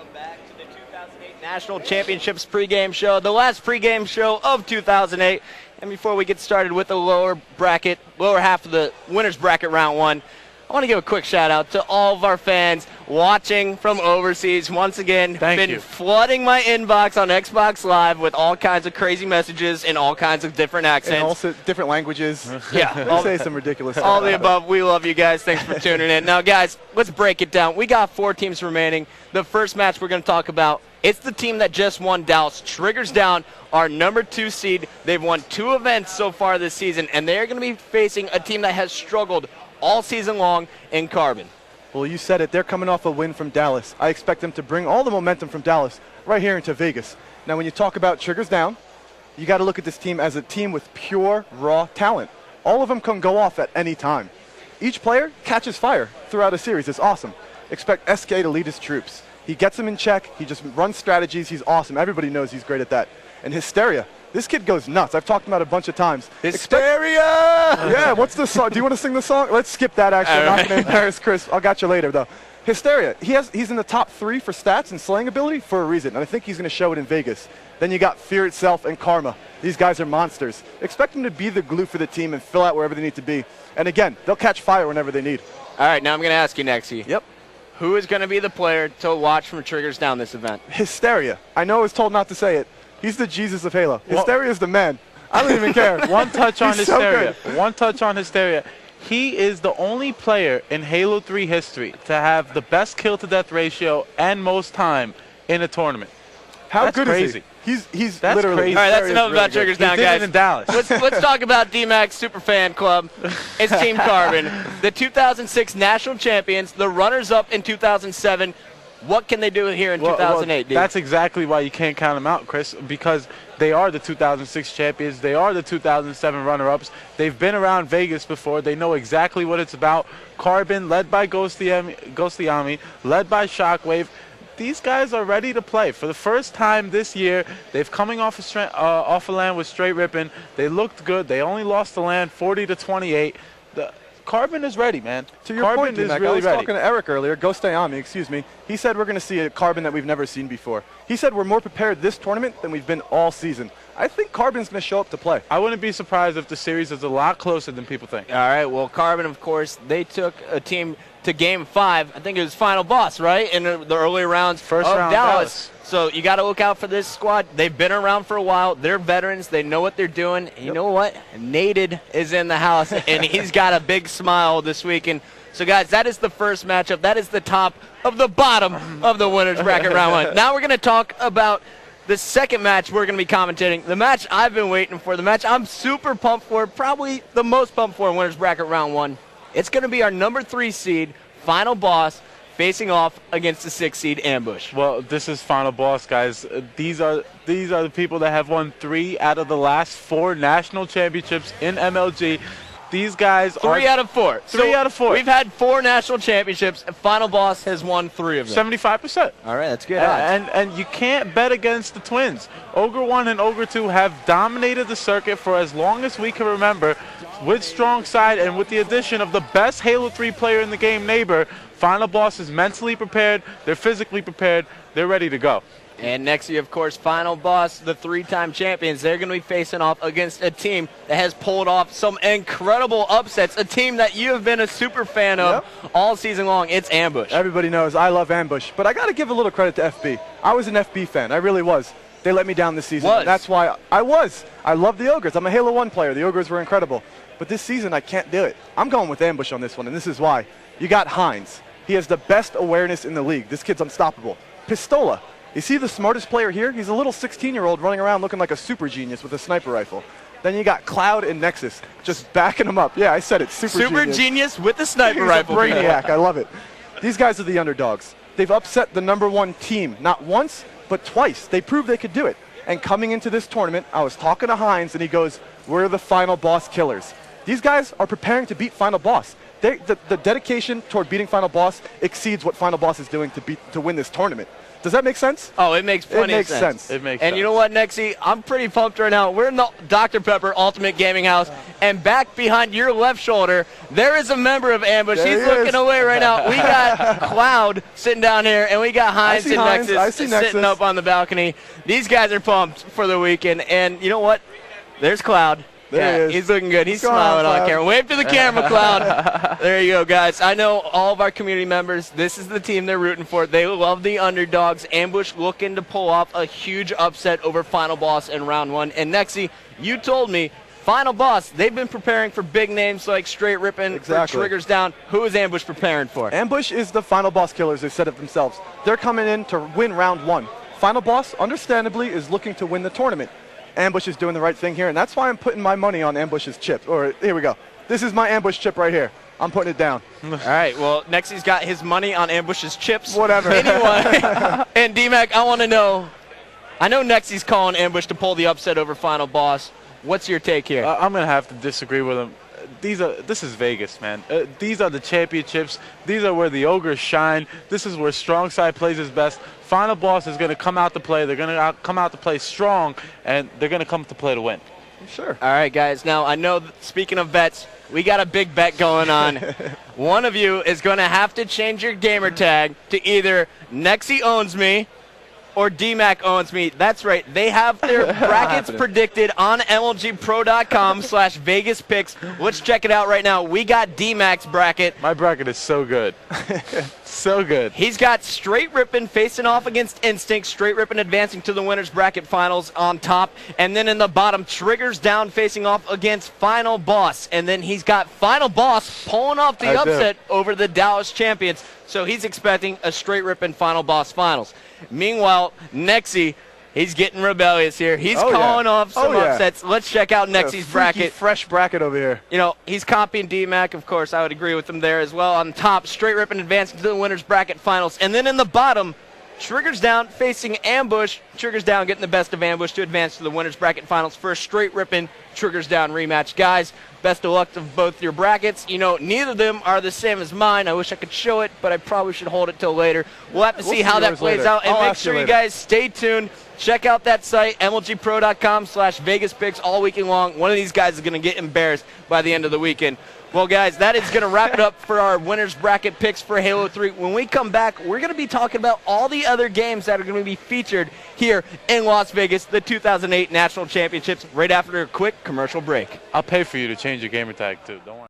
Welcome back to the 2008 National Championships pregame show, the last pregame show of 2008. And before we get started with the lower half of the winners bracket round one, I want to give a quick shout out to all of our fans watching from overseas. Once again, been flooding my inbox on Xbox Live with all kinds of crazy messages in all kinds of different accents. And also different languages. Yeah. They say some ridiculous stuff. All the above. We love you guys. Thanks for tuning in. Now, guys, let's break it down. We got 4 teams remaining. The first match we're going to talk about, it's the team that just won. Dallas Triggers down, our number 2 seed. They've won 2 events so far this season, and they're going to be facing a team that has struggled all season long in Carbon. Well, you said it. They're coming off a win from Dallas. I expect them to bring all the momentum from Dallas right here into Vegas. Now, when you talk about Triggers down, you got to look at this team as a team with pure, raw talent. All of them can go off at any time. Each player catches fire throughout a series. It's awesome. Expect SK to lead his troops. He gets them in check. He just runs strategies. He's awesome. Everybody knows he's great at that. And Hysteria. This kid goes nuts. I've talked about it a bunch of times. Hysteria! Yeah, what's the song? Do you want to sing the song? Let's skip that, actually. I'm not going to embarrass Chris. I'll got you later, though. Hysteria. He's in the top 3 for stats and slaying ability for a reason, and I think he's going to show it in Vegas. Then you got Fear Itself and Karma. These guys are monsters. Expect them to be the glue for the team and fill out wherever they need to be. And again, they'll catch fire whenever they need. All right, now I'm going to ask you, Nexie. Yep. Who is going to be the player to watch from Triggers down this event? Hysteria. I know I was told not to say it. He's the Jesus of Halo. Hysteria is the man. I don't even care. One touch on Hysteria. So One touch on Hysteria. He is the only player in Halo 3 history to have the best kill-to-death ratio and most time in a tournament. How good crazy. is he? He's That's literally crazy. All right, that's Hysteria's enough really about good. Triggers He down, did guys. it in Dallas. Let's talk about DMAX Super Fan Club. It's Team Carbon, the 2006 national champions, the runners-up in 2007. What can they do here in 2008, dude? That's exactly why you can't count them out, Chris, because they are the 2006 champions. They are the 2007 runner-ups. They've been around Vegas before. They know exactly what it's about. Carbon, led by Ghostiami, led by Shockwave. These guys are ready to play. For the first time this year, they've coming off a land with straight ripping. They looked good. They only lost the land 40-28. Carbon is ready, man. To your Carbon point, is D-Mac, really I was ready. talking to Eric earlier, Ghostayami, excuse me. He said we're going to see a Carbon that we've never seen before. He said we're more prepared this tournament than we've been all season. I think Carbon's going to show up to play. I wouldn't be surprised if the series is a lot closer than people think. All right, well, Carbon, of course, they took a team to Game 5. I think it was Final Boss, right, in the early rounds First of round Dallas. So you got to look out for this squad. They've been around for a while. They're veterans. They know what they're doing. And you know what? Naded is in the house, and he's got a big smile this weekend. So, guys, that is the first matchup. That is the top of the bottom of the winners bracket round 1. Now we're going to talk about the second match we're going to be commentating, the match I've been waiting for, the match I'm super pumped for, probably the most pumped for in winners bracket round 1. It's going to be our number 3 seed, Final Boss, facing off against the 6 seed Ambush. Well, this is Final Boss, guys. These are the people that have won 3 out of the last 4 national championships in MLG. These guys are 3 out of 4. 3 out of 4. We've had 4 national championships, and Final Boss has won 3 of them. 75%. All right, that's good. And you can't bet against the twins. Ogre 1 and Ogre 2 have dominated the circuit for as long as we can remember. With strong side and with the addition of the best Halo 3 player in the game, Neighbor, Final Boss is mentally prepared, they're physically prepared, they're ready to go. And next year, of course, Final Boss, the 3-time champions, they're going to be facing off against a team that has pulled off some incredible upsets, a team that you have been a super fan of all season long. It's Ambush. Everybody knows I love Ambush, but I got to give a little credit to FB. I was an FB fan. I really was. They let me down this season. That's why I was. I love the Ogres. I'm a Halo 1 player. The Ogres were incredible. But this season, I can't do it. I'm going with Ambush on this one, and this is why. You got Hines. He has the best awareness in the league. This kid's unstoppable. Pistola. Is he the smartest player here? He's a little 16-year-old running around looking like a super genius with a sniper rifle. Then you got Cloud and Nexus just backing him up. Yeah, I said it. Super genius with the sniper He's rifle. A brainiac. I love it. These guys are the underdogs. They've upset the number 1 team not once, but twice. They proved they could do it. And coming into this tournament, I was talking to Hines, and he goes, "We're the Final Boss killers." These guys are preparing to beat Final Boss. the dedication toward beating Final Boss exceeds what Final Boss is doing to win this tournament. Does that make sense? Oh, it makes plenty of sense. It makes and sense. You know what, Nexy? I'm pretty pumped right now. We're in the Dr. Pepper Ultimate Gaming House, and back behind your left shoulder, there is a member of Ambush. There He's he looking is. away right now. We got Cloud sitting down here, and we got Heinz and Heinz. I Nexus see Nexus. sitting up on the balcony. These guys are pumped for the weekend, and you know what? There's Cloud. There he is. He's looking good. He's What's going on, smiling on Cloud? camera. Wave to the camera, Cloud. There you go, guys. I know all of our community members, this is the team they're rooting for. They love the underdogs. Ambush looking to pull off a huge upset over Final Boss in round 1. And Nexy, you told me, Final Boss, they've been preparing for big names like Straight Rippin', Exactly. for Triggers Down. Who is Ambush preparing for? Ambush is the Final Boss killers. They said it themselves. They're coming in to win round 1. Final Boss, understandably, is looking to win the tournament. Ambush is doing the right thing here, and that's why I'm putting my money on Ambush's chip. Or here we go. This is my Ambush chip right here. I'm putting it down. All right, well, Nexy's got his money on Ambush's chips. Whatever. Anyway, and D-Mac, I want to know, I know Nexy's calling Ambush to pull the upset over Final Boss. What's your take here? I'm going to have to disagree with him. This is Vegas, man. These are the championships. These are where the ogres shine. This is where strong side plays his best. Final Boss is going to come out to play. They're going to come out to play strong, and they're going to come to play to win. Sure. All right, guys. Now, I know, speaking of bets, we got a big bet going on. One of you is going to have to change your gamer tag to either Nexy owns me or D-Mac owns me. That's right. They have their brackets predicted on MLGpro.com/Vegas picks. Let's check it out right now. We got D-Mac's bracket. My bracket is so good. So good. He's got Straight Rippin' facing off against Instinct. Straight Rippin' advancing to the winners bracket finals on top. And then in the bottom, Triggers Down facing off against Final Boss. And then he's got Final Boss pulling off the upset over the Dallas champions. So he's expecting a Straight Rippin' Final Boss finals. Meanwhile, Nexy, he's getting rebellious here. He's calling off some upsets. Let's check out Nexy's bracket. Fresh bracket over here. You know, he's copying D-Mac, of course. I would agree with him there as well. On top, Straight Rippin' advancing to the winners bracket finals. And then in the bottom, Triggers Down facing Ambush. Triggers Down getting the best of Ambush to advance to the winners bracket finals for a Straight Rippin' Triggers Down rematch. Guys, best of luck to both your brackets. You know, neither of them are the same as mine. I wish I could show it, but I probably should hold it till later. We'll have to see how that plays out. And make sure you guys stay tuned. Check out that site, MLGpro.com/Vegas picks all weekend long. One of these guys is going to get embarrassed by the end of the weekend. Well, guys, that is going to wrap it up for our winners bracket picks for Halo 3. When we come back, we're going to be talking about all the other games that are going to be featured here in Las Vegas, the 2008 National Championships, right after a quick commercial break. I'll pay for you to change your gamer tag, too. Don't worry.